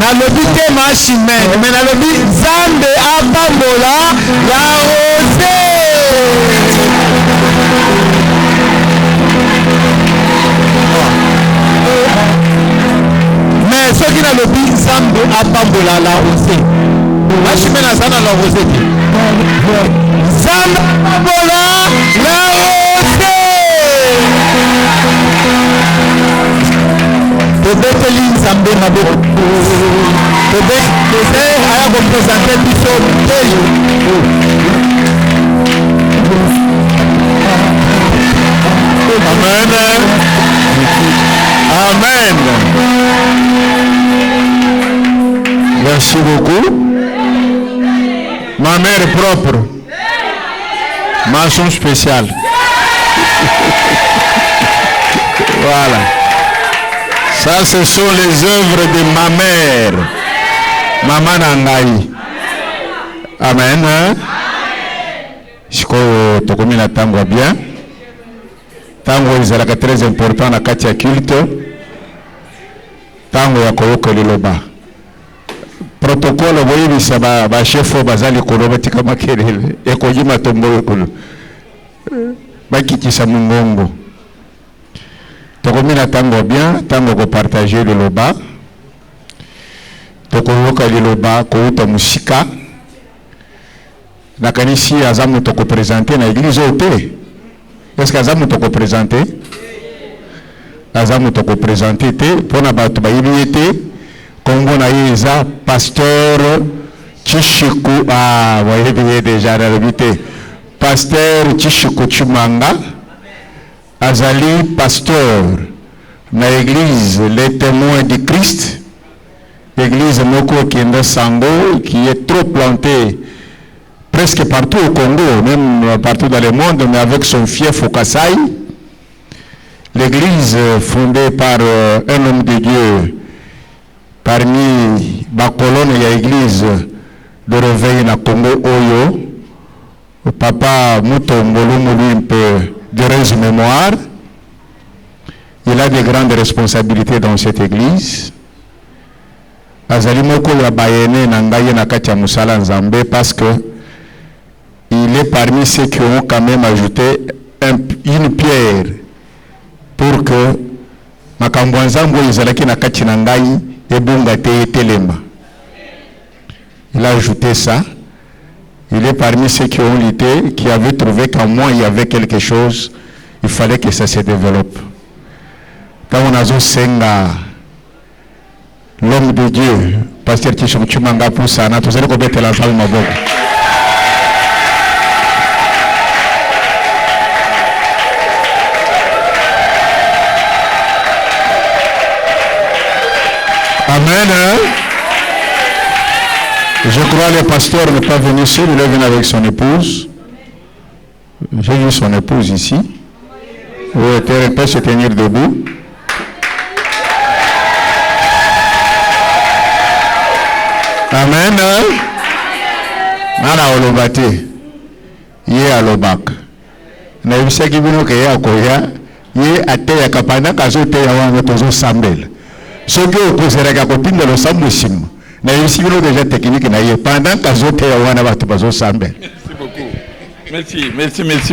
nalobi te machimene me nalobi Nzambe apambola ya rose. Mais ce qui nalobi Nzambe apambola la rose machimene azana la rose te Nzambe apambola la rose. Tobeteli Nzambe maboko tobe aya kopresente biso teyo. Amen. Amen. Merci beaucoup. Ma mère propre. Mention spéciale. Voilà. Ça, ce sont les œuvres de ma mère. Maman Nangaï. Amen. Je crois que tu connais la tango bien. Tango est très important dans la katia culte. Tango ya koyoka liloba. Protocole voyez bisaba ba chef bazali koloba tika makelele. Ekojima tombo kolo. Bakitisa mungongo. Tokomina tango bien, tango ko partager le loba. Tokoyoka le loba ko uta musika. Na kanisi azamu toko présenter na église ote. Est-ce que azamu toko présenter? Azamu toko présenter te pona batu ba yibiyete Kongo na yeza pasteur Chishiku voyez déjà la réalité. Pasteur Chishiku Chumanga. Azali pasteur na église les témoins du Christ, église Moko Kienda Sango qui est trop plantée presque partout au Congo, même partout dans le monde, mais avec son fief au Kasaï. L'église fondée par un homme de Dieu parmi la colonne et l'église de réveil na Congo Oyo, Papa Mutombolo Moulimpe d'heureuse mémoire. Il a de grandes responsabilités dans cette église. Azali moko ya bayene na ngaye na kati ya musala Nzambe parce que il est parmi ceux qui ont quand même ajouté une pierre pour que makambo Nzambe ezalaki na kati na ngai ebunga te telema. Il a ajouté ça. Il est parmi ceux qui ont lutté, qui avaient trouvé qu'en moi il y avait quelque chose, il fallait que ça se développe. Quand on a senga l'homme de Dieu, pasteur Chimanga Poussana, tout ça, le combat de la salle Mabok. Amen. Je crois que le pasteur n'est pas venu seul, il est venu avec son épouse. J'ai vu son épouse ici. Oui, elle peut se tenir debout. Amen. Nana olobate. Ye alobak. Na yibisaki bino ke ya koya. Ye ate ya kapana kazo te ya wana tozo sambel. Soki okozeraka kopinda lo sambo sim. Na yibisi bino déjà technique na ye pendant kazo te ya wana batu bazo sambel. Merci beaucoup.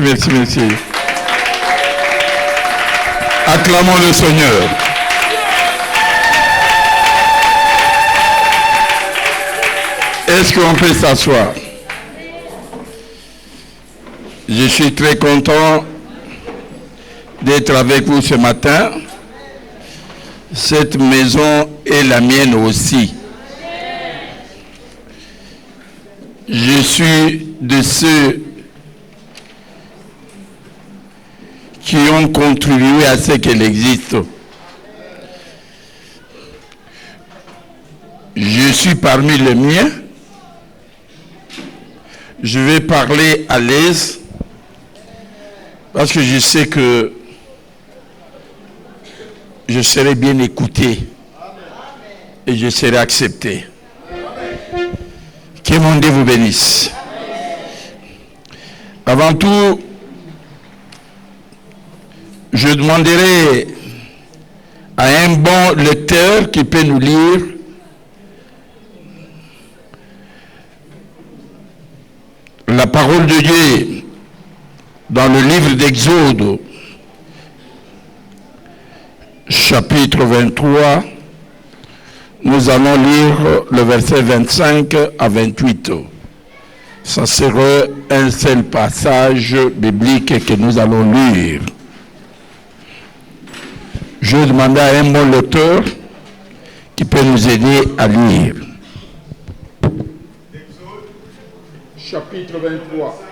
Merci. Acclamons le Seigneur. Est-ce qu'on peut s'asseoir? Je suis très content d'être avec vous ce matin. Cette maison est la mienne aussi. Je suis de ceux qui ont contribué à ce qu'elle existe. Je suis parmi les miens. Je vais parler à l'aise parce que je sais que je serai bien écouté et je serai accepté. Que mon Dieu vous bénisse. Avant tout, je demanderai à un bon lecteur qui peut nous lire parole de Dieu dans le livre d'Exode, chapitre 23, nous allons lire le verset 25 à 28. Ça sera un seul passage biblique que nous allons lire. Je vais demander à un bon lecteur qui peut nous aider à lire. Chapitre 23.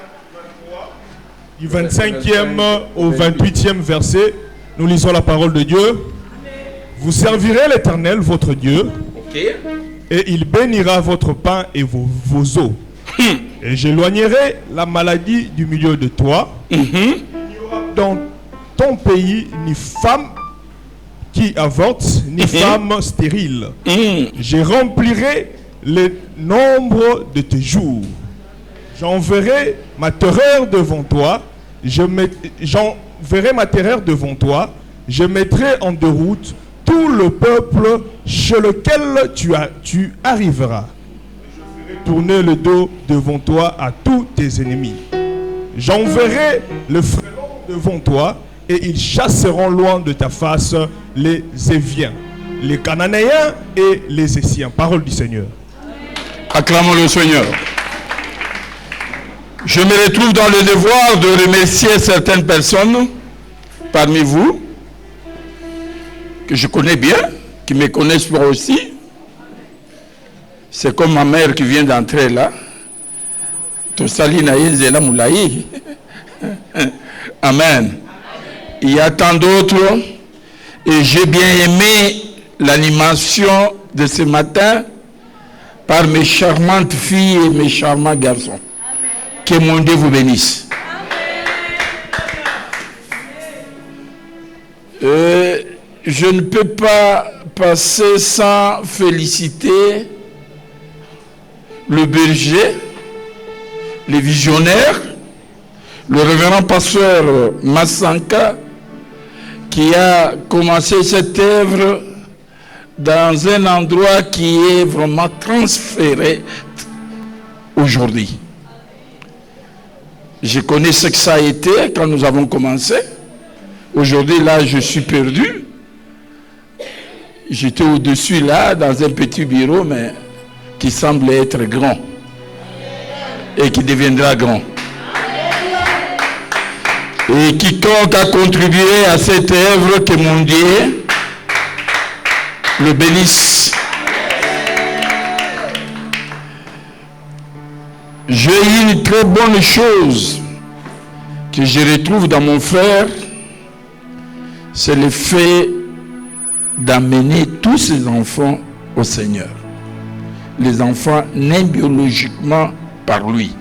Du 25e au 28e verset, nous lisons la parole de Dieu. Vous servirez l'Éternel, votre Dieu, et il bénira votre pain et vos eaux. Et j'éloignerai la maladie du milieu de toi. Il n'y aura dans ton pays ni femme qui avorte, ni femme stérile. Je remplirai le nombre de tes jours. J'enverrai ma terreur devant toi. J'enverrai ma terreur devant toi. Je mettrai en déroute tout le peuple chez lequel tu arriveras. Je ferai tourner le dos devant toi à tous tes ennemis. J'enverrai le frelon devant toi et ils chasseront loin de ta face les Éviens, les Cananéens et les Essiens. Parole du Seigneur. Acclamons le Seigneur. Je me retrouve dans le devoir de remercier certaines personnes parmi vous que je connais bien, qui me connaissent moi aussi. C'est comme ma mère qui vient d'entrer là. Amen. Il y a tant d'autres et j'ai bien aimé l'animation de ce matin par mes charmantes filles et mes charmants garçons. Que mon Dieu vous bénisse. Je ne peux pas passer sans féliciter le berger, les visionnaires, le révérend pasteur Massanka, qui a commencé cette œuvre dans un endroit qui est vraiment transféré aujourd'hui. Je connais ce que ça a été quand nous avons commencé. Aujourd'hui, là, je suis perdu. J'étais au-dessus, là, dans un petit bureau, mais qui semble être grand. Et qui deviendra grand. Et quiconque a contribué à cette œuvre, que mon Dieu le bénisse. J'ai eu une très bonne chose que je retrouve dans mon frère, c'est le fait d'amener tous ces enfants au Seigneur. Les enfants nés biologiquement par lui.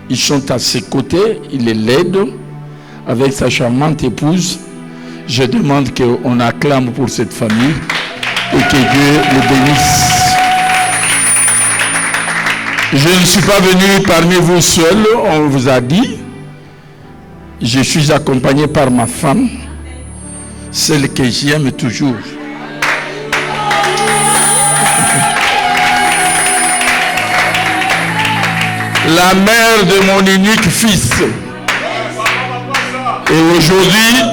Ils sont à ses côtés, il les l'aide avec sa charmante épouse. Je demande qu'on acclame pour cette famille et que Dieu le bénisse. Je ne suis pas venu parmi vous seul, on vous a dit. Je suis accompagné par ma femme, celle que j'aime toujours. La mère de mon unique fils. Et aujourd'hui,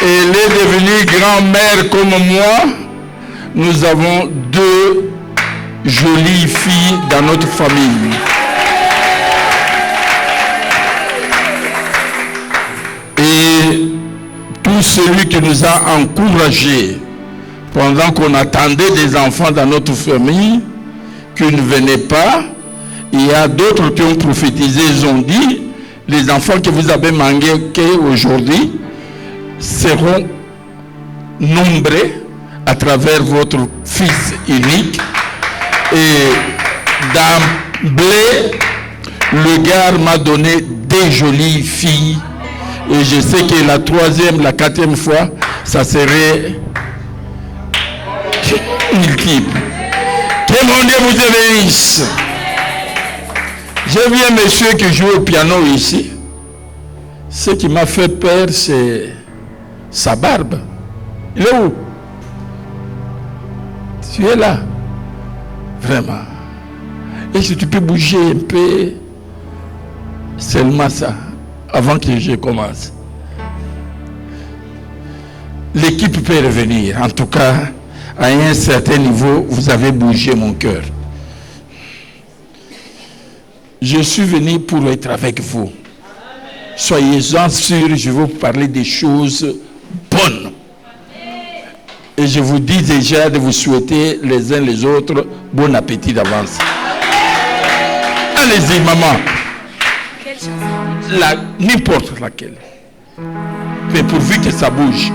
elle est devenue grand-mère comme moi. Nous avons deux jolies filles dans notre famille. Et tout celui qui nous a encouragés pendant qu'on attendait des enfants dans notre famille, qui ne venaient pas, il y a d'autres qui ont prophétisé, ils ont dit, les enfants que vous avez manqués aujourd'hui seront nombreux à travers votre fils unique. Et d'emblée, le gars m'a donné des jolies filles. Et je sais que la troisième, la quatrième fois, ça serait multiple. Que mon Dieu vous bénisse. J'ai vu un monsieur qui joue au piano ici. Ce qui m'a fait peur, c'est sa barbe. Il est où? Tu es là. Vraiment. Et si tu peux bouger un peu, seulement ça, avant que je commence. L'équipe peut revenir. En tout cas, à un certain niveau, vous avez bougé mon cœur. Je suis venu pour être avec vous. Soyez-en sûrs, je vais vous parler des choses bonnes. Et je vous dis déjà de vous souhaiter les uns les autres bon appétit d'avance. Allez-y, maman. N'importe laquelle. Mais pourvu que ça bouge.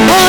Oh,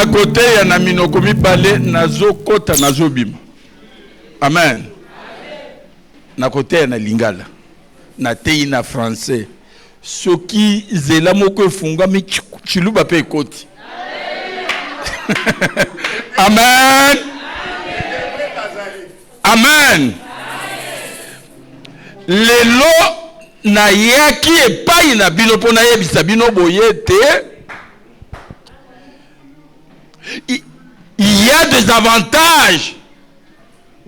na kote ya na minoko mibale nazo kota nazo bima. Amen. Na kote ya na lingala. Na tei na français. Soki zela moko efungami chiluba pe koti. Amen. Amen. Lelo na yaki epai na bino pona yebisa bino boyete. Il y a des avantages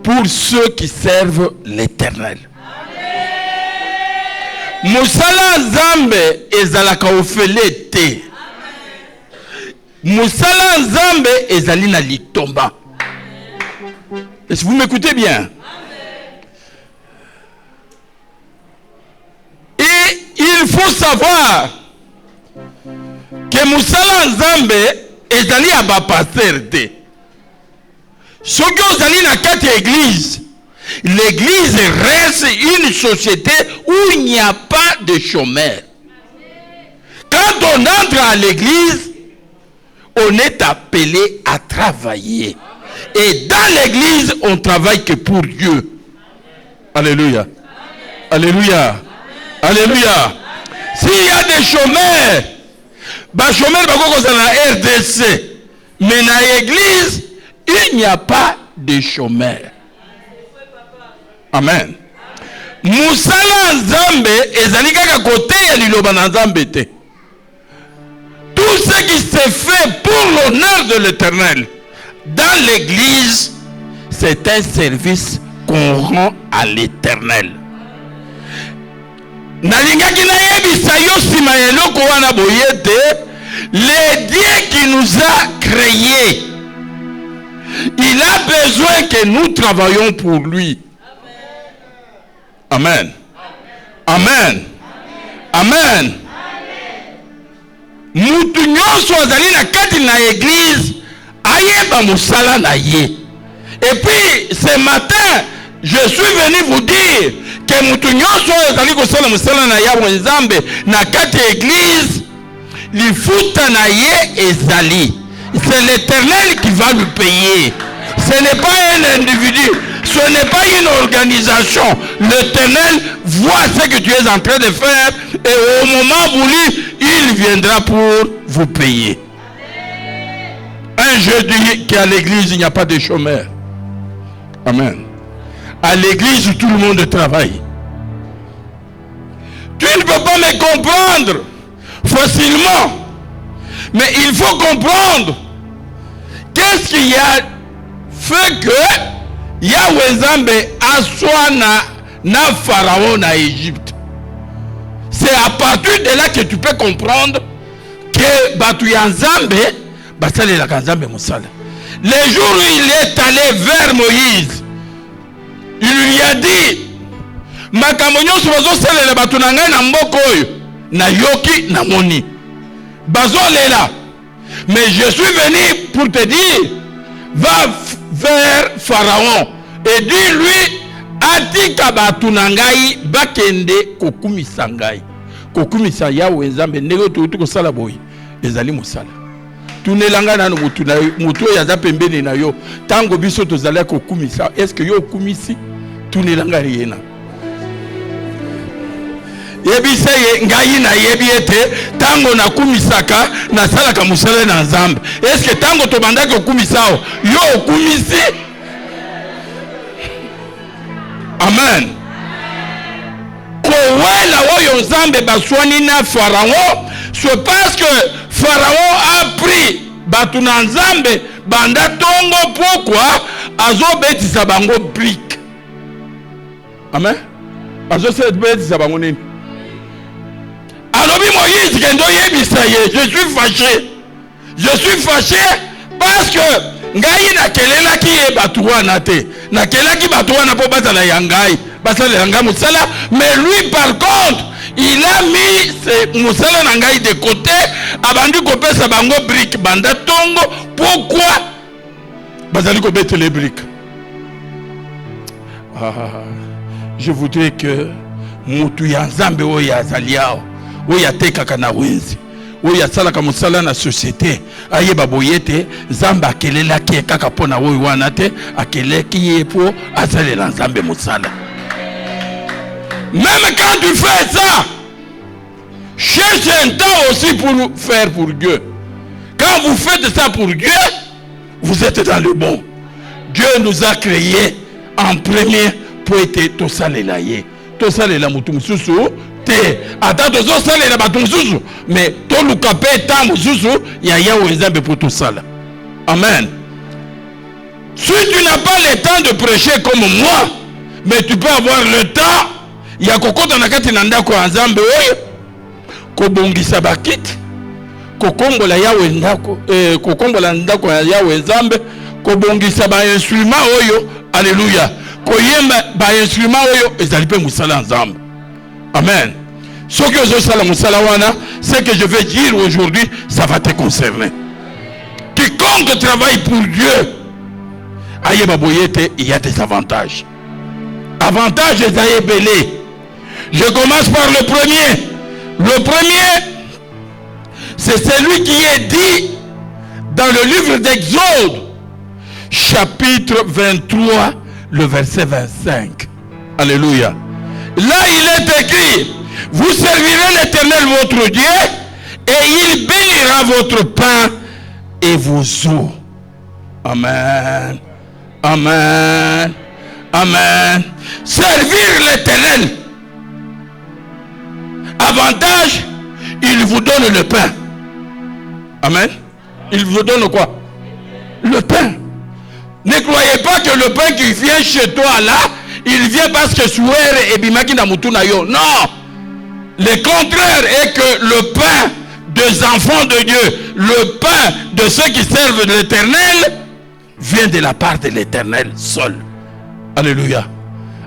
pour ceux qui servent l'Éternel. Musala Nzambe ezalaka ofele te. Musala Nzambe ezali na litomba. Est-ce que vous m'écoutez bien? Et il faut savoir que Musala Nzambe ezali ya ba pasteur te. Soki ozali na kati ya église, l'église reste une société où il n'y a pas de chômeurs. Quand on entre à l'église, on est appelé à travailler. Et dans l'église, on travaille que pour Dieu. Alléluia. Alléluia. Alléluia. S'il y a des chômeurs, les chômeurs sont dans la RDC. Mais dans l'église, il n'y a pas de chômeurs. Amen. Musala Nzambe ezali kaka kote ya liloba na Nzambe te. Tout ce qui se fait pour l'honneur de l'Éternel dans l'église, c'est un service qu'on rend à l'Éternel. Nalingaki na yebisa yo sima eloko wana boyete, le Dieu qui nous a créés, il a besoin que nous travaillions pour lui. Amen. Amen. Amen. Mutu nyonso azali na kati na église ayeba musala na ye. Et puis ce matin, je suis venu vous dire que mutu nyonso azali kosala musala na ya Nzambe na kati église, lifuta na ye ezali. C'est l'Éternel qui va lui payer. Ce n'est pas un individu. Ce n'est pas une organisation. L'Éternel voit ce que tu es en train de faire et au moment voulu, il viendra pour vous payer. Un jeudi qu'à l'église, il n'y a pas de chômeurs. Amen. À l'église, tout le monde travaille. Tu ne peux pas me comprendre facilement. Mais il faut comprendre qu'est-ce qu'il y a fait que Yahweh Nzambe assoit na Pharaon na Égypte. C'est à partir de là que tu peux comprendre que Batu ya Nzambe basale la Nzambe musala. Le jour où il est allé vers Moïse, il lui a dit makambo nyonso bazosalela batu na ngai na mboka oyo na yoki na moni bazolela. Mais je suis venu pour te dire, va vers Pharaon et dis-lui atika batu na ngai bakende kokumisa ngai. Kokumisa Yahweh Nzambe ndenge tutu kosala boy ezali musala. Tunelanga na mutu ya za pembeni na yo tango biso tozala kokumisa. Est-ce que yo kumisi tunelanga riena? Yebisa ye ngai na yebi ete tango na kumisaka na salaka musala na Nzambe. Est-ce que tango to bandaki okumisao yo okumisi? Amen. Kowela oyo Nzambe baswani na Pharaon, c'est parce que Pharaon a pris batu na Nzambe banda tongo. Pourquoi? Azo betisa bango brique. Amen. Azo se betisa bango nini? Alors Moïse, je suis fâché. Je suis fâché parce que ngai na kelela ki e batuwa na te. Na kelela ki batuwa na po basala yangai. Basala yanga musala. Mais lui par contre, il a mis ce musala na ngai de côté. Abandi ko pesa bango brique banda tongo. Pourquoi? Basali ko bete les briques. Je voudrais que mutu ya Nzambe oya zaliao. Oya teka kana wenzi. oyo asalaka mosala na société ayeba boye te nzambe akelelaki ye kaka mpo na oyo wana te akeleki ye mpo asalela nzambe mosala. Même quand tu fais ça, cherche un temps aussi pour faire pour Dieu. Quand vous faites ça pour Dieu, vous êtes dans le bon. Dieu nous a créés en premier pour être tosalela ye. Tosalela mutu mususu te. Ata tozo salela batu mususu, mais to lukape ta mususu ya yawe nzambe pour tosala. Amen. Si tu n'as pas le temps de prêcher comme moi, mais tu peux avoir le temps ya kokota na kati na ndako ya nzambe oyo kobongisa bakiti kokombola yawe ndako kokombola ndako ya yawe nzambe kobongisa ba instrument oyo alléluia koyemba ba instrument oyo ezali pe musala nzambe. Amen. Ce que je sala musala wana, ce que je vais dire aujourd'hui, ça va te concerner. Quiconque travaille pour Dieu ayeba boyete, il y a des avantages. Avantages ezali belé. Je commence par le premier. Le premier, c'est celui qui est dit dans le livre d'Exode, chapitre 23, le verset 25. Alléluia. Là, il est écrit, vous servirez l'Éternel votre Dieu et il bénira votre pain et vos eaux. Amen. Amen. Amen. Servir l'Éternel. Avantage, il vous donne le pain. Amen. Il vous donne quoi? Le pain. Ne croyez pas que le pain qui vient chez toi là, il vient parce que souère et bimaki na mutu na yo. Non. Le contraire est que le pain des enfants de Dieu, le pain de ceux qui servent l'Éternel, vient de la part de l'Éternel seul. Alléluia.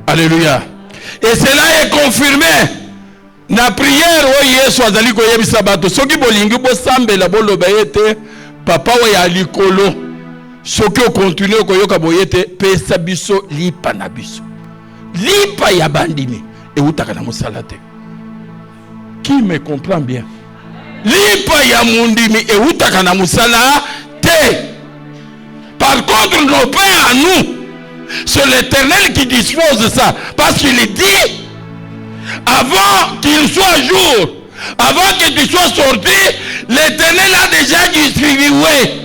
Alléluia. Et cela est confirmé. Na prière o Yesu azali ko yebisa bato soki bolingi bo sambela boloba ete papa wa ya likolo soki o continue ko yoka boyete pesa biso lipa na biso lipa ya bandimi e utaka na musala te. Qui me comprend bien? Lipa ya mundimi e utaka na musala te. Par contre nos pains à nous, c'est l'Éternel qui dispose ça parce qu'il dit avant qu'il soit jour, avant que tu sois sorti, l'Éternel a déjà distribué.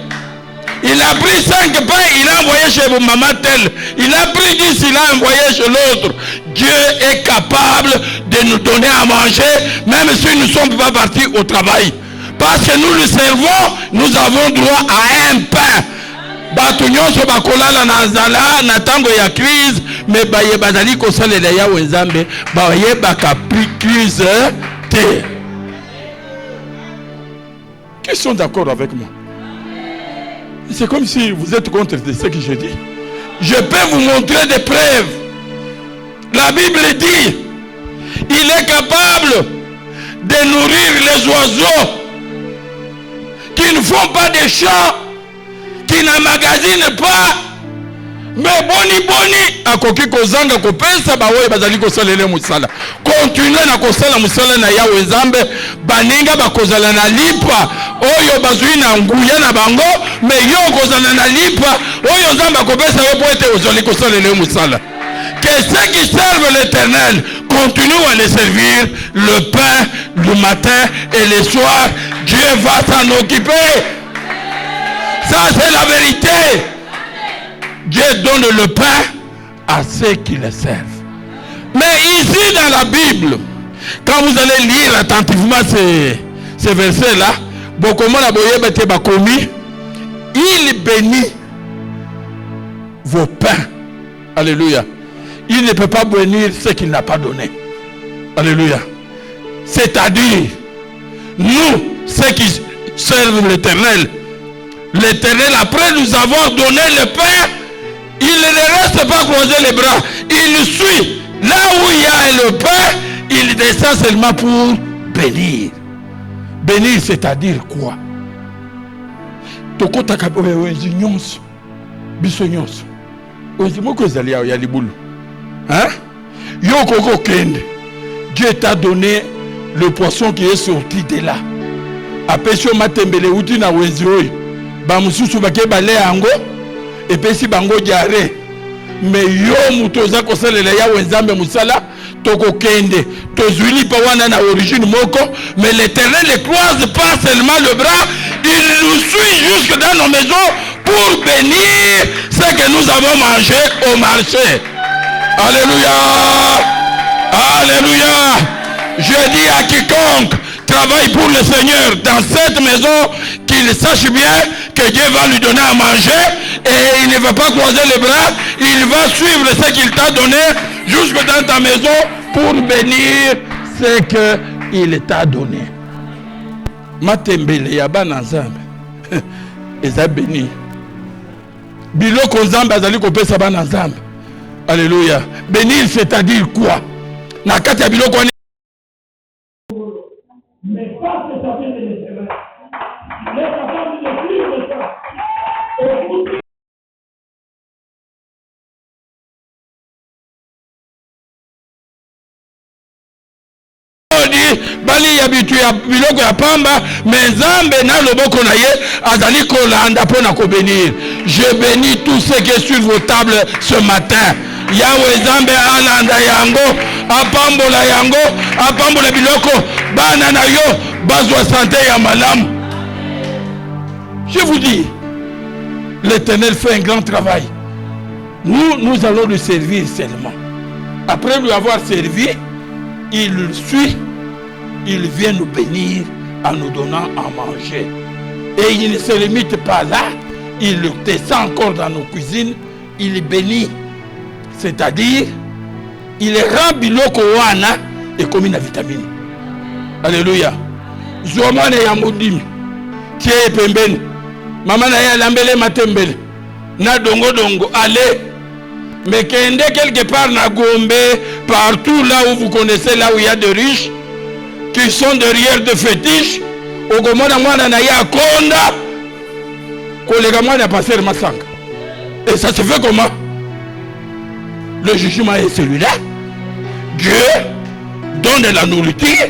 Il a pris 5 pains, il a envoyé chez vos mamans tel. Il a pris 10, il a envoyé chez l'autre. Dieu est capable de nous donner à manger, même si nous ne sommes pas partis au travail. Parce que nous le servons, nous avons droit à un pain. Batu nyonso bakolala na nzala na tango ya crise me baye bazali kosalela yawe nzambe baye baka crise te. Qui sont d'accord avec moi? C'est comme si vous êtes contre ce que je dis. Je peux vous montrer des preuves. La Bible dit il est capable de nourrir les oiseaux qui ne font pas des champs, qui n'emmagasinent pas, mais boni akoki kozanga kopesa bawe bazali kosalele musala. Continuez na kosala musala na yawe nzambe baninga bakozala na lipa oyo bazui na nguya na bango, mais yo kozala na lipa oyo nzambe akopesa yo po ete ozali kosalele musala. Que ceux qui servent l'Éternel continuent à les servir le pain le matin et le soir. Dieu va s'en occuper. Ça c'est la vérité. Dieu donne le pain à ceux qui le servent. Mais ici dans la Bible, quand vous allez lire attentivement ces versets-là, il bénit vos pains. Alléluia. Il ne peut pas bénir ce qu'il n'a pas donné. Alléluia. C'est-à-dire, nous, ceux qui servent l'Éternel, l'Éternel, après nous avoir donné le pain, il ne reste pas croiser les bras. Il suit. Là où il y a le pain, il descend seulement pour bénir. Bénir, c'est-à-dire quoi? Hein? Dieu t'a donné le poisson qui est sorti de là. apesi matembele uti na wenzi oyo bamususu bake bale yango epesi bango diare me yo muto oza kosalela ya wenzambe musala tokokende tozwili pa wana na origine moko mais l'Éternel ne croise pas seulement le bras, il nous suit jusque dans nos maisons pour bénir ce que nous avons mangé au marché. Alléluia, alléluia. Je dis à quiconque travaille pour le Seigneur dans cette maison qu'il sache bien que Dieu va lui donner à manger et il ne va pas croiser les bras, il va suivre ce qu'il t'a donné jusque dans ta maison pour bénir ce qu'il t'a donné. Matembele ya bana nzambe eza béni. Biloko nzambe azali kopesa bana nzambe. Alléluia. Bénir c'est-à-dire quoi? Na kati ya biloko mais pas que ça vient de l'Éternel. Il est capable de vivre ça. bali ya bitu ya biloko ya pamba mais nzambe na loboko na ye azali kolanda pona ko bénir. Je bénis tous ceux qui sont sur vos tables ce matin. Yahweh nzambe alanda yango apambola yango apambola biloko bana na yo bazwa santé ya malamu. Je vous dis, l'Éternel fait un grand travail. Nous allons lui servir seulement. Après lui avoir servi, il le suit, il vient nous bénir en nous donnant à manger. Et il ne se limite pas là, il descend encore dans nos cuisines, il bénit. C'est-à-dire, il rend biloko wana et comme une vitamine. Alléluia. Zomane ya modimi, tie pembeni. Maman na ya lambele matembele. Na dongo dongo, allez. Mais kende quelque part na Gombe, partout là où vous connaissez, là où il y a des riches, qui sont derrière des fétiches, au gomona mwana na ya konda, kolega mwana passer masanga. Et ça se fait comment? Le jugement est celui-là. Dieu donne de la nourriture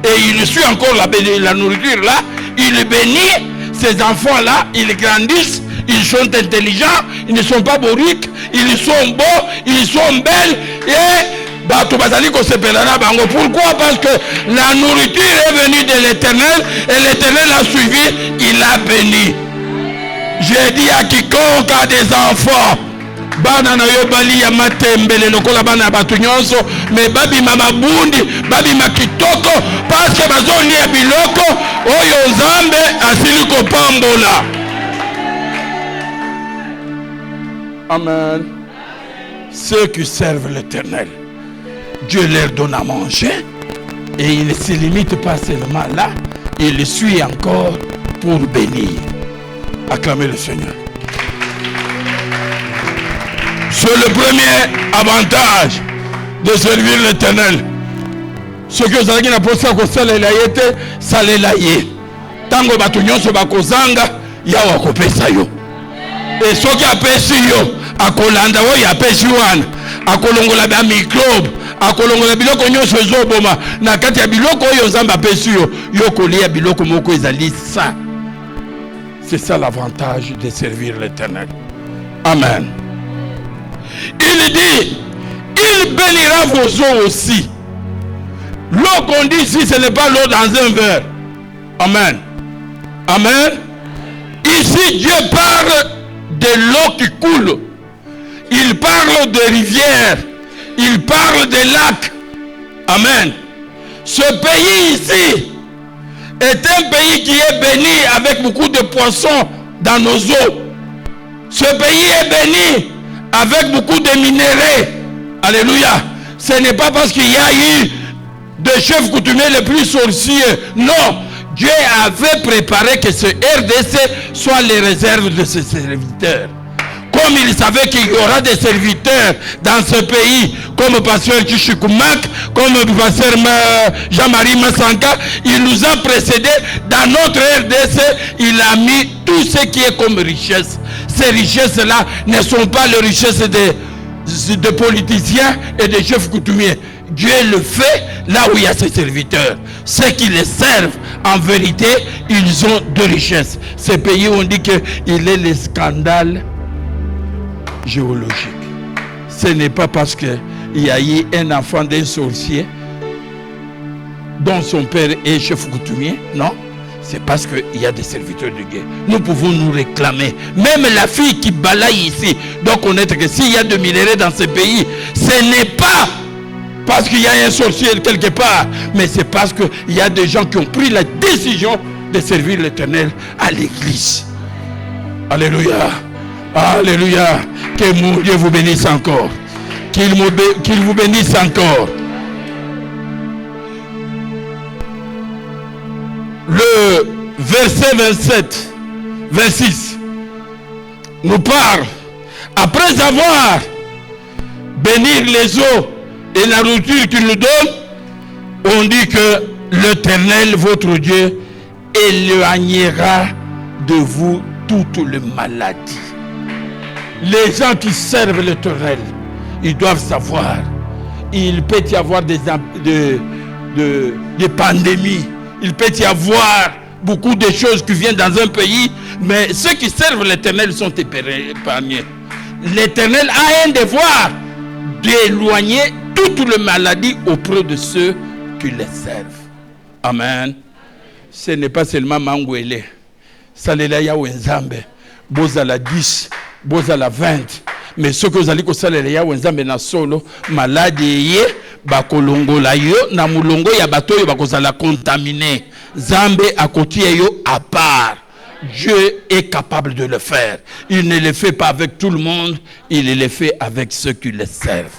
et il suit encore la nourriture là. Il bénit ces enfants-là, ils grandissent, ils sont intelligents, ils ne sont pas bourriques, ils sont beaux, ils sont belles et pourquoi? Parce que la nourriture est venue de l'Éternel et l'Éternel a suivi, il a béni. J'ai dit à quiconque a des enfants, bana na yo bali ya matembele lokola bana batu nyonso mais babi mama bundi babi makitoko parce que bazoni ya biloko oyo nzambe asili kopambola. Amen. Ceux qui servent l'Éternel, Dieu leur donne à manger et il ne se limite pas seulement là, il le suit encore pour bénir. Acclamez le Seigneur. C'est le premier avantage de servir l'Éternel. Ce que vous avez apporté à salela yete, salela ye. Tango batu nyonso bakozanga, ya wakopesa yo. Et ce qui apesi yo, akolanda wo ya pesi wana, akolongola ba microbe, akolongola biloko nyonso ezoboma, na kati ya biloko oyo nzamba apesi yo, yo kolia biloko moko ezali ça. C'est ça l'avantage de servir l'Éternel. Amen. Il dit, il bénira vos eaux aussi. L'eau qu'on dit ici, ce n'est pas l'eau dans un verre. Amen. Amen. Ici, Dieu parle de l'eau qui coule. Il parle de rivières. Il parle de lacs. Amen. Ce pays ici est un pays qui est béni avec beaucoup de poissons dans nos eaux. Ce pays est béni avec beaucoup de minéraux. Alléluia. Ce n'est pas parce qu'il y a eu des chefs coutumiers les plus sorciers. Non. Dieu avait préparé que ce RDC soit les réserves de ses serviteurs. Comme il savait qu'il y aura des serviteurs dans ce pays, comme pasteur Tchikumak, comme pasteur Jean-Marie Massanka, il nous a précédés. Dans notre RDC, il a mis tout ce qui est comme richesse. Ces richesses-là ne sont pas les richesses de politiciens et de chefs coutumiers. Dieu le fait là où il y a ses serviteurs. Ceux qui les servent, en vérité, ils ont de richesses. Ces pays, on dit qu'il est le scandale géologique. Ce n'est pas parce qu'il y a eu un enfant d'un sorcier dont son père est chef coutumier, non. C'est parce qu'il y a des serviteurs de guerre. Nous pouvons nous réclamer. Même la fille qui balaye ici doit connaître que s'il y a de minerais dans ce pays, ce n'est pas parce qu'il y a un sorcier quelque part, mais c'est parce qu'il y a des gens qui ont pris la décision de servir l'Éternel à l'église. Alléluia. Alléluia. Que mon Dieu vous bénisse encore. Qu'il vous bénisse encore. Le verset 27, 26 nous parle, après avoir béni les eaux et la nourriture qu'il nous donne, on dit que l'Éternel, votre Dieu, éloignera de vous toutes les maladies. Les gens qui servent l'Éternel, ils doivent savoir, il peut y avoir des pandémies. Il peut y avoir beaucoup de choses qui viennent dans un pays, mais ceux qui servent l'Éternel sont épargnés. L'Éternel a un devoir d'éloigner toutes les maladies auprès de ceux qui les servent. Amen. Ce n'est pas seulement Mangwele. Salela ya wenzambe. Bozala 10, bozala 20. Mais ce que vous allez salela ya wenzambe na solo, maladie ye, bakolongola yo na mulongo ya bato yo bakozala contaminé. Zambe akotie yo à part. Dieu est capable de le faire. Il ne le fait pas avec tout le monde, il le fait avec ceux qui le servent.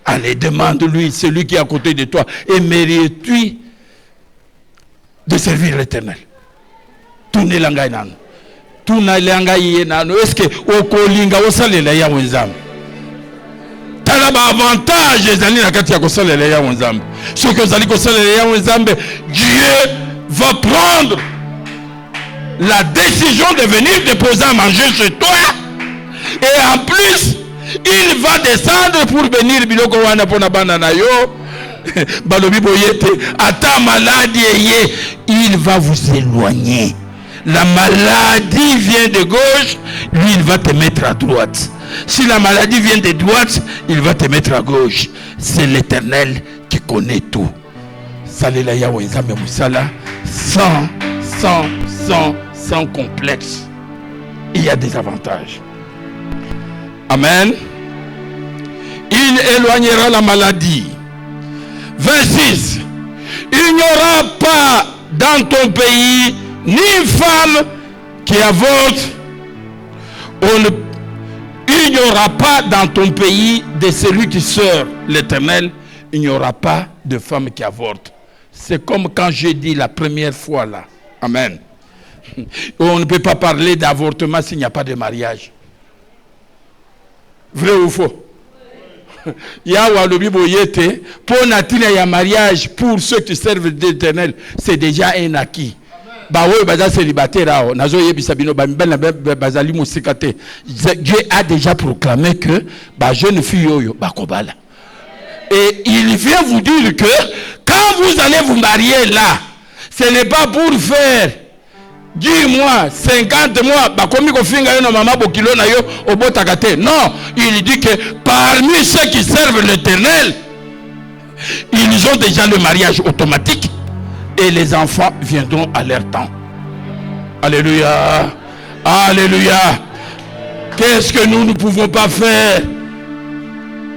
Allez, demande-lui, celui qui est à côté de toi, et mérites-tu de servir l'Éternel? Tourne l'angai nan. Tourne l'angai nan. Est-ce que okolinga osalela ya wenzambe? Tala ba avantage ezali na kati ya kosalela ya wenzambe. Ce que vous allez kosalela ya wenzambe, Dieu va prendre la décision de venir déposer à manger chez toi, et en plus il va descendre pour venir biloko wana pona bana na yo balobi boyete ata maladie ye, il va vous éloigner. La maladie vient de gauche, lui il va te mettre à droite. Si la maladie vient de droite, il va te mettre à gauche. C'est l'Éternel qui connaît tout. Salela yawe nzambe musala sans complexe. Il y a des avantages. Amen. Il éloignera la maladie. 26. Il n'y aura pas dans ton pays ni femme qui avorte. Il n'y aura pas dans ton pays de celui qui sert l'Éternel. Il n'y aura pas de femme qui avorte. C'est comme quand j'ai dit la première fois là. Amen. On ne peut pas parler d'avortement s'il n'y a pas de mariage. Vrai ou faux? Il y a pour natina ya mariage pour ceux qui servent l'Éternel, c'est déjà un acquis. Dieu a déjà proclamé que jeune fille et il vient vous dire que quand vous allez vous marier là, ce n'est pas pour faire 10 mois, 50 mois, non, il dit que parmi ceux qui servent l'Éternel, ils ont déjà le mariage automatique et les enfants viendront à leur temps. Alléluia. Alléluia. Qu'est-ce que nous ne pouvons pas faire?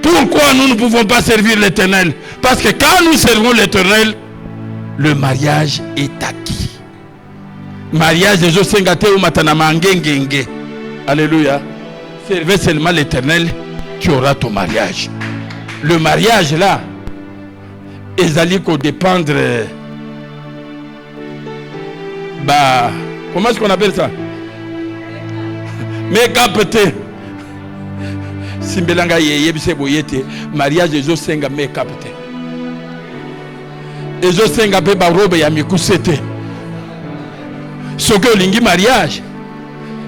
Pourquoi nous ne pouvons pas servir l'Éternel? Parce que quand nous servons l'Éternel, le mariage est acquis. Mariage des Osengate ou Matanamangengenge. Alléluia. Servez seulement l'Éternel, tu auras ton mariage. Le mariage là, ils qu'on dépendre. Comment est-ce qu'on appelle ça? Make-up peut-être. Simbelanga yebise boyete mariage des Osenga make-up peut-être. Les Osenga pe ba robe ya mikusete. Soko lingi mariage.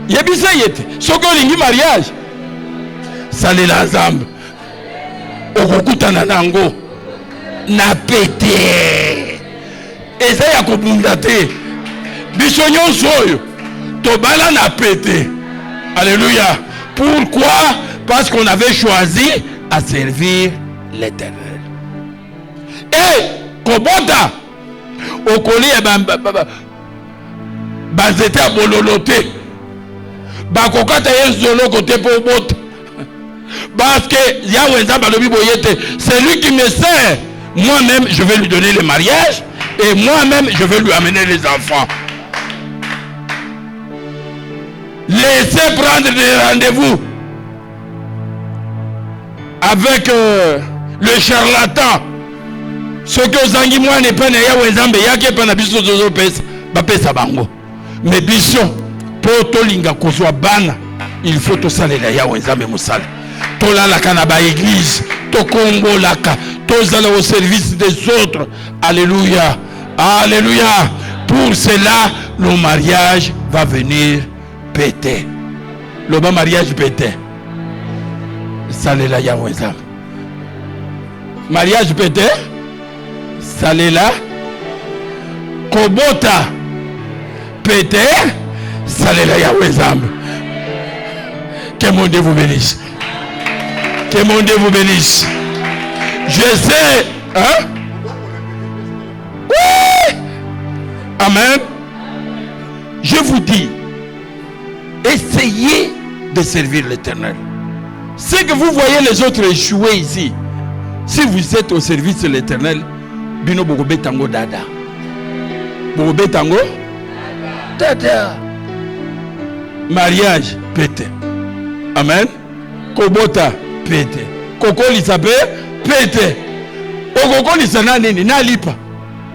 Yebise yete. Soko lingi mariage. salela nzambe okokutana nango na pete eza ya kobunda te biso nyonso oyo tobala na pete. Alléluia. Pourquoi? Parce qu'on avait choisi à servir l'Éternel. Et kobota okoli bazete a bololote bakokata yezolo côté pour bota parce que Yahweh Nzambe alobi boyete, c'est lui qui me sert, moi-même je vais lui donner le mariage et moi-même je vais lui amener les enfants. Laissez prendre des rendez-vous avec le charlatan. Ce que Zangi moi n'est pas Yahweh Nzambe yake pa na biso zozo pesa ba pesa bango. Mais biso po to linga kozwa bana, il faut to salela Yahweh Nzambe musala. To la kana ba église, to kombo laka, to zala au service des autres. Alléluia. Alléluia. Pour cela, le mariage va venir péter. Le bas mariage péter. Salela Yahweh Nzambe. Mariage péter. Salela. Kobota péter. Salela Yahweh Nzambe. Que mon Dieu vous bénisse. Que mon Dieu vous bénisse. Je sais. Hein? Oui. Amen. Je vous dis, essayez de servir l'Éternel. C'est que vous voyez les autres échouer ici. Si vous êtes au service de l'Éternel, bino bogobe tango dada. Bogobe tango dada. Mariage pété. Amen. Kobota pété. Kokoli sape pété. Okokoli sana nini na lipa.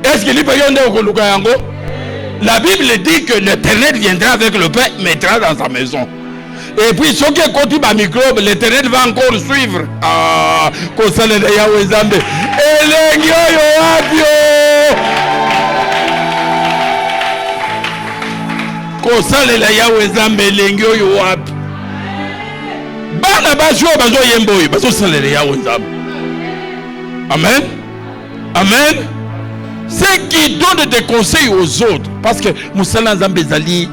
Est-ce que lipa yonde okoluka yango? La Bible dit que l'Éternel viendra avec le pain, mettra dans sa maison. Et puis, ce qui est contre les microbes, l'Éternel va encore suivre. Ah, Kosale de Yahweh Nzambe. Elengyo yoabio. Kosale de Yahweh Nzambe, elengyo yoabio. Bana bajo bazo yemboy, bazo sale de Yahweh Nzambe. Amen. Amen. Ceux qui donnent des conseils aux autres, parce que Moussala Nzambe zali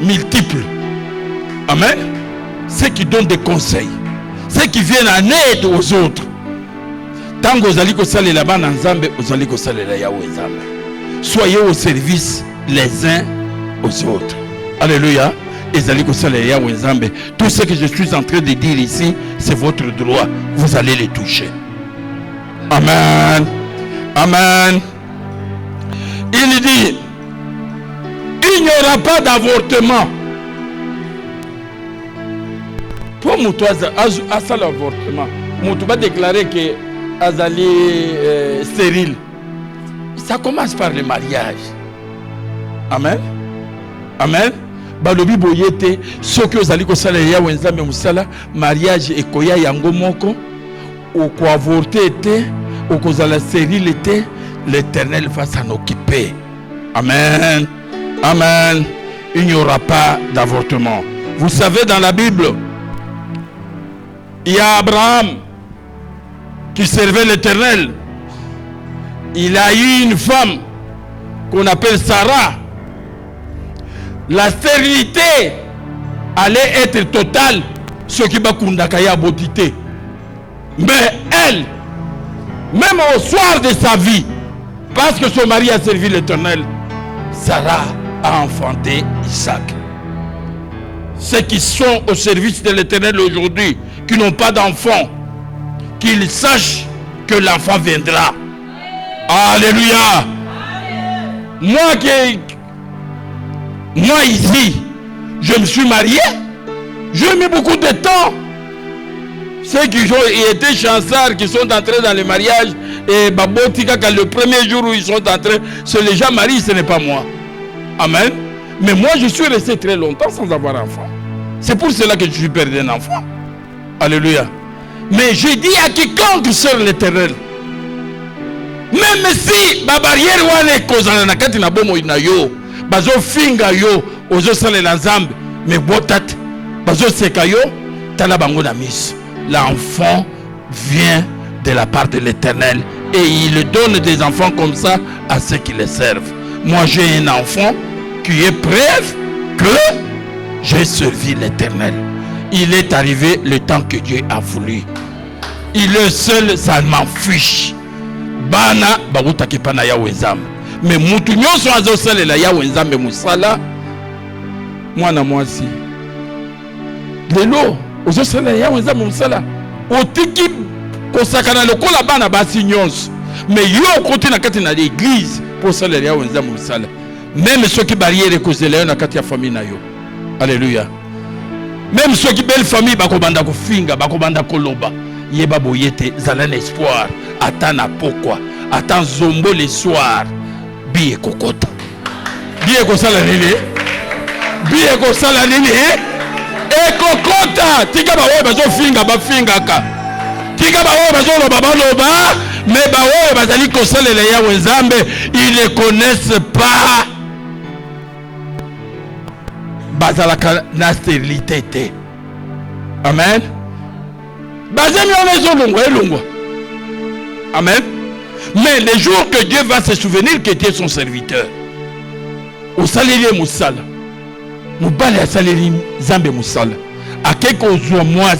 multiples. Amen. Ceux qui donnent des conseils, ceux qui viennent en aide aux autres. Tant que vous allez saler là-bas dans Nzambe, vous allez saler là Yahweh Nzambe. Soyez au service les uns aux autres. Alléluia. Et vous allez saler Yahweh Nzambe. Tout ce que je suis en train de dire ici, c'est votre droit. Vous allez les toucher. Amen. Amen. Il dit, il n'y aura pas d'avortement. Pour Moutou à ça l'avortement, Moutou va déclarer que Azali stérile. Ça commence par le mariage. Amen. Amen. Balobi boyete, ce que vous allez conseiller Yahweh Nzambe musala, mariage et koya yango moko, ou ko avorter était, ou ko zala stérile était, l'Éternel va s'en occuper. Amen. Amen. Il n'y aura pas d'avortement. Vous savez, dans la Bible, il y a Abraham qui servait l'Éternel. Il a eu une femme qu'on appelle Sarah. La stérilité allait être totale, ce qui va kundakaya bodité. Mais elle, même au soir de sa vie, parce que son mari a servi l'Éternel, Sarah a enfanté Isaac. Ceux qui sont au service de l'Éternel aujourd'hui, qui n'ont pas d'enfant, qu'ils sachent que l'enfant viendra. Alléluia. Moi ici, je me suis marié, j'ai mis beaucoup de temps. Ceux qui ont été chanceux, qui sont entrés dans le mariage, et Babotika, le premier jour où ils sont entrés, c'est les gens mariés, ce n'est pas moi. Amen. Mais moi, je suis resté très longtemps sans avoir enfant. C'est pour cela que je suis perdu un enfant. Alléluia. Mais je dis à quiconque sert l'Éternel, même si ma barrière est causée na kati na bomo ina yo, bazo finga yo, ozo sale la zambe, mais botat, bazo seka yo, L'enfant vient de la part de l'Éternel et il donne des enfants comme ça à ceux qui les servent. Moi, j'ai un enfant qui est preuve que j'ai servi l'Éternel. Il est arrivé le temps que Dieu a voulu. Il est seul, ça m'en fiche. Bana baruta kepana ya wenzam. Mais mutu nyonso azosalela ya wenzambe musala. Mwana mwasi. Lelo ozosalela ya wenzambe musala. Otiki kosakana lokola bana basi nyonso. Mais yo kote na kati na l'église pour salela ya wenzambe musala. Même ceux qui barrière kozela na kati ya famille na yo. Alléluia. Même ceux qui belle famille bakobanda kofinga, bakobanda koloba. Yeba boyete zalana espoir. Attends pourquoi? Attends zombo le soir. Biye kokota. Biye kosala nini? Biye kosala nini? E kokota. Tika ba oyo bazo finga ba finga ka. Tika ba oyo bazo loba ba loba. Mais ba oyo bazali kosala le ya wenzambe, ils ne connaissent pas. Bazalaka na stérilité. Amen. Bazemi on est longo. Amen. Mais le jour que Dieu va se souvenir que tu es son serviteur, au salaire Moussala, Moubali a salaire Zambe Moussala, à quelque chose moi,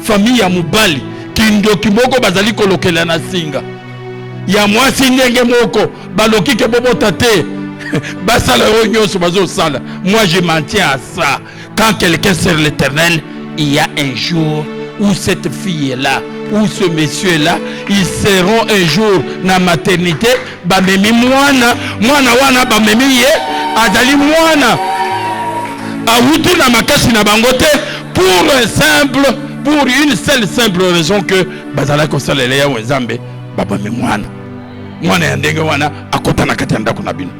famille à Moubali, Kindo Kimoko Bazali Kolokela na Singa, ya moi Sindenge Moko, Baloki Kebobo Tate, Basala Réunion sur Bazo Sala. Moi je m'en tiens à ça. Quand quelqu'un sert l'Éternel, il y a un jour où cette fille est là, où ce monsieur est là, ils seront un jour dans la maternité, bamemi mwana wana bamemi ye, adali mwana, awutu na makasi na bangote, pour une seule simple raison que bazala kosalela ya wenzambe, babami mwana ya ndenge wana, akota na kati ya ndako na bino.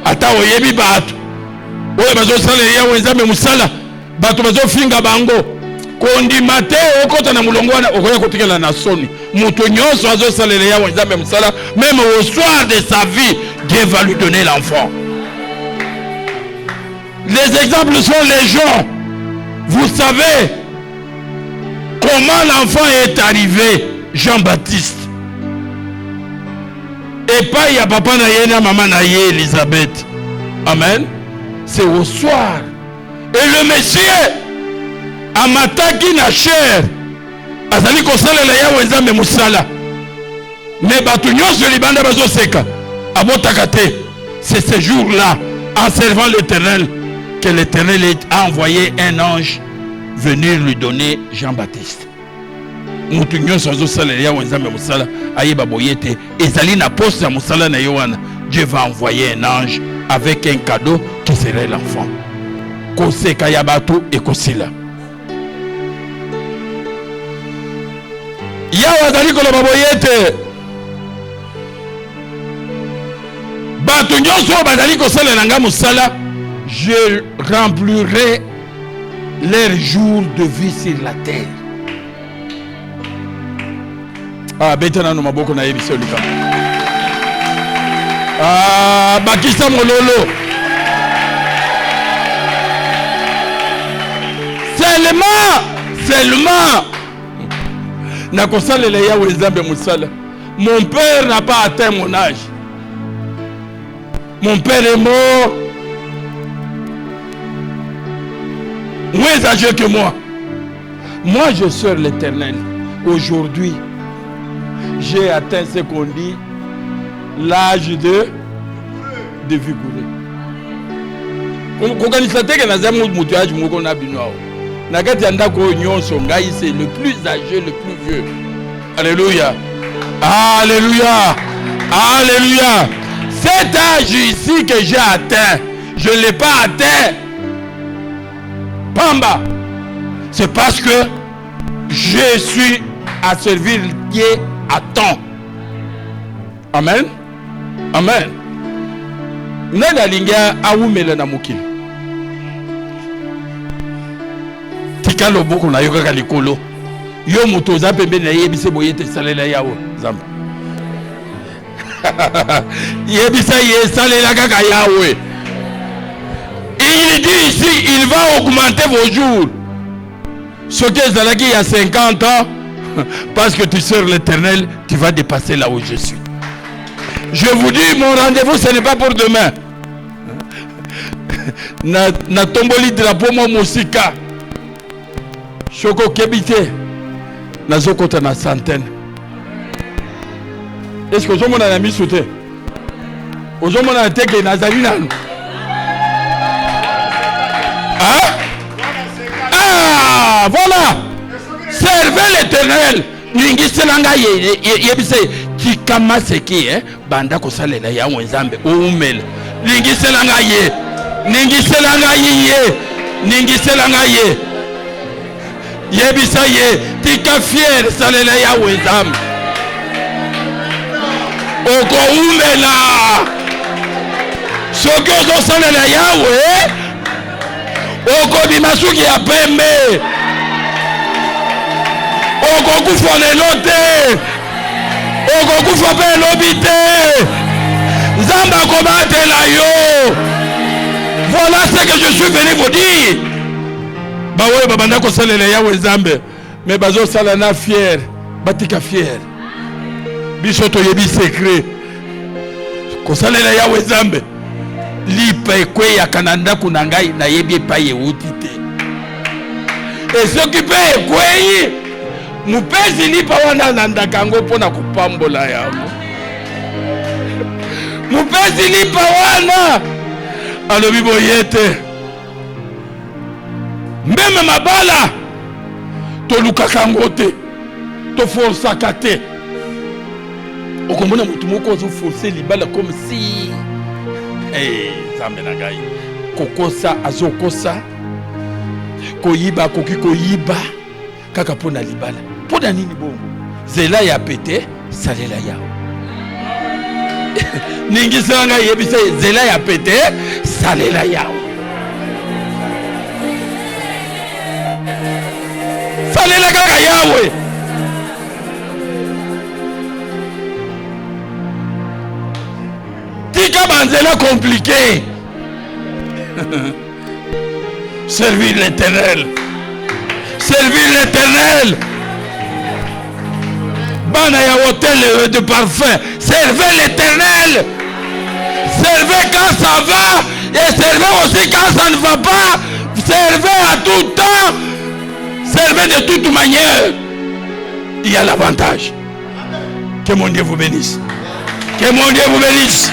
Ata oyebi batu, oye bazo salela ya wenzambe musala, batu bazo finga bango, kondi mate okota na mulongo wana okoya kotikela na soni. Muto nyonso azo salela ya wenzambe musala, même au soir de sa vie, Dieu va lui donner l'enfant. Les exemples sont les gens. Vous savez comment l'enfant est arrivé, Jean-Baptiste. Et pas il y a papa na maman na Elisabeth. Amen. C'est au soir. Et le Messie amataki na chair. Azali kosalela ya wenzambe musala. Mais batu nyonso libanda bazo seka. Abotaka te. C'est ce jour-là, en servant l'Éternel, que l'Éternel a envoyé un ange venir lui donner Jean-Baptiste. Mutu nyonso azosalela ya wenzambe musala ayeba boyete ezali na poste ya musala na Yohana. Dieu va envoyer un ange avec un cadeau qui serait l'enfant. Koseka ya batu ekosila. Ya wazali koloba boyete batu nyonso bazali kosalela nga musala, je remplirai leur jour de vie sur la terre. Ah, betana no maboko na yebisa olika. Ah, bakisa mololo. Seulement. Na kosalela ya wenzambe musala. Mon père n'a pas atteint mon âge. Mon père est mort. Moins âgé que moi. Moi, je sers l'Éternel. Aujourd'hui, j'ai atteint ce qu'on dit l'âge de vigoureux. C'est le plus âgé, le plus vieux. Alléluia. Alléluia. Alléluia. Cet âge ici que j'ai atteint, je ne l'ai pas atteint. Pamba. C'est parce que je suis à servir Dieu à temps. Amen. Amen. Nada linga awumela na mukili. Tika loboko na yoka kalikolo. Yo moto za pembe na yebise boyete salela yawo zamba. Yebisa ye salela kaka yawe. Il dit ici, il va augmenter vos jours. Ce que Zalaki il y a 50 ans, parce que tu sers l'Éternel, tu vas dépasser là où je suis. Je vous dis, mon rendez-vous, ce n'est pas pour demain. Na tomboli drapeau mo musika. Choko kebite. Na zokota na centaine. Est-ce que vous avez mis sauté? Vous avez été que Nazarine. Ah, voilà. Servez l'Éternel. Ningiselanga yebise kikama seki banda ko salela ya wenzambe umela. Ningiselanga ye. Ningiselanga ye. Ningiselanga ye. Yebisa ye tika fier salela ya wenzambe. Oko umela. Soko ko salela yawe. Oko bimasuki ya pembe. Okokufa lelo te. Okokufa pe lobi te. Nzamba kobatela yo. Voilà ce que je suis venu vous dire. Bawe babanda ko salela yawe Nzambe. Mais bazo sala na fier. Batika fier. Biso to yebi secret. Ko salela yawe Nzambe. Lipa ekwe ya kananda kunangai na yebi pa yeuti te. Et ce qui peut ekwe mupezi lipa wana nandakango pona kupambola yango. Mupezi lipa wana alobi boyete. Meme mabala tolukaka te. To forsaka te. Okomona mutu moko zo forcer libala comme si Nzambe na ngai. Kokosa azokosa. Koyiba koki koyiba kaka pona libala. Pona nini bongo? Zela ya pete, salela yao. Ningi sanga yebise zela ya pete, salela yao. Salela kaka yawe. Tika banzela compliqué. Servir l'Éternel. Servir l'Éternel. Bana ya hôtel de parfum. Servez l'Éternel. Servez quand ça va. Et servez aussi quand ça ne va pas. Servez à tout temps. Servez de toute manière. Il y a l'avantage. Que mon Dieu vous bénisse. Que mon Dieu vous bénisse.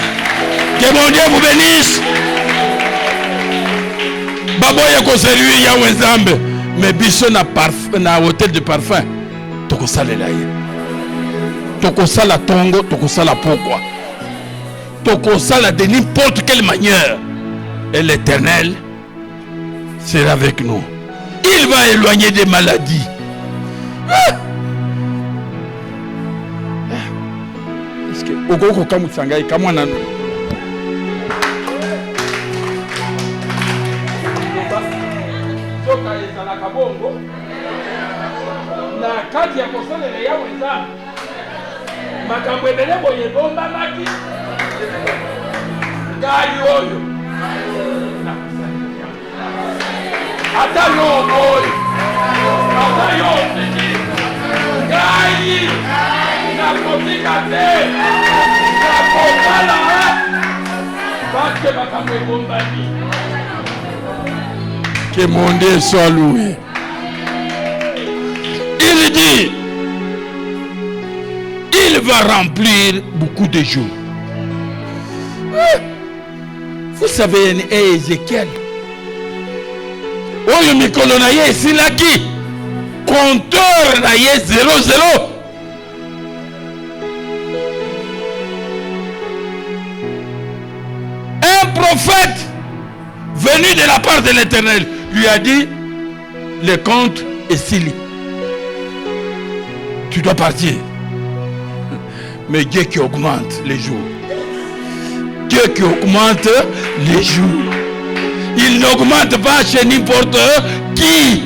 Que mon Dieu vous bénisse. Baboye ko servir ya wenzambe. Mais biso na parfum na hôtel de parfum. Toko salela ye. Toko sala tongo, toko sala pourquoi. Toko sala de n'importe quelle manière. Et l'Éternel sera avec nous. Il va éloigner des maladies. Est-ce que Ogoko Kamutsangai Kamwana na kati ya kosalela ya wenzangu makambo ebele boye bombamaki ngai oyo ata yo oyo ata yo siki ngai nakotika te nakokala parce makambo ebombami. Que mon Dieu soit loué. Il dit, il va remplir beaucoup de jours. Vous savez, Ézéchiel, oyo mikolo na ye esilaki, compteur na ye 00. Un prophète venu de la part de l'Éternel lui a dit, le compte est scellé. Tu dois partir. Mais Dieu qui augmente les jours. Dieu qui augmente les jours. Il n'augmente pas chez n'importe qui.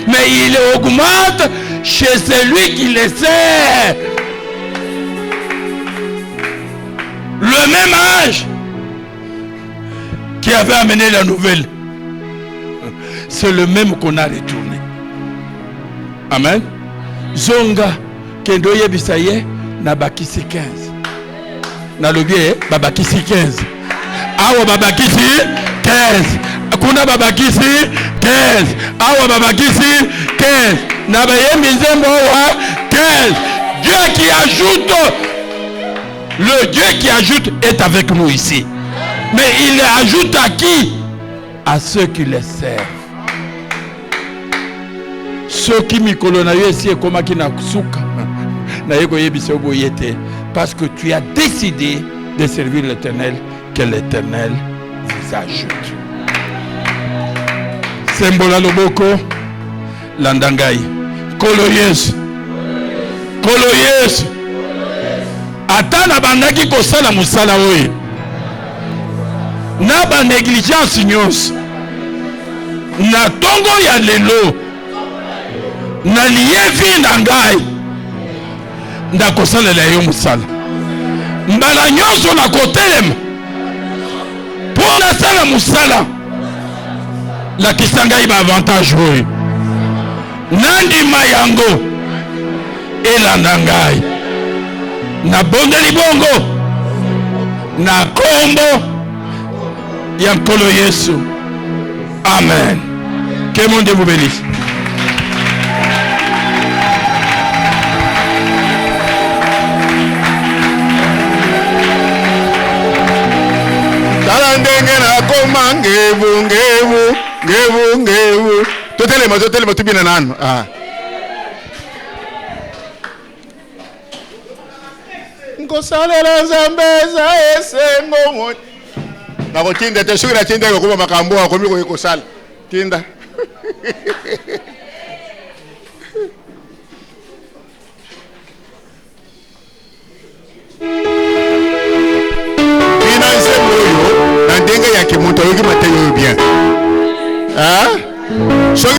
Mais il augmente chez celui qui le sert. Le même ange qui avait amené la nouvelle, c'est le même qu'on a retourné. Amen. Zonga kendo yebisaye na bakisi 15. Na lobie babakisi 15. Awa babakisi 15. Kuna babakisi 15. Awa babakisi 15. Na bayembi nzembo wa 15. Dieu qui ajoute, le Dieu qui ajoute est avec nous ici. Mais il ajoute à qui? À ceux qui les servent. Ceux qui mikolo na yo esi ekoma ki na suka na yeko yebise oboyete parce que tu as décidé de servir l'Éternel, que l'Éternel vous ajoute. Sembola loboko landangai kolo Yesu kolo Yesu atana bandaki kosala musala oyo na ba négligence nyonso na tongo ya lelo na liyevi na ngai ndakosalela yo musala mbala nyonso na kotelema mpo nasala musala lakisa ngai ba avantage oyo nandima yango elanda ngai na bondeli bongo na kombo ya nkolo Yesu. Amen. Que mon Dieu vous bénisse. Talandenge na koma ngevu. Totelema tubina nanu. Nkosalela Zambeza esengo mo. Nakotinda te shukira tinda ko kuma makambo akomi ko ikosala. Tinda.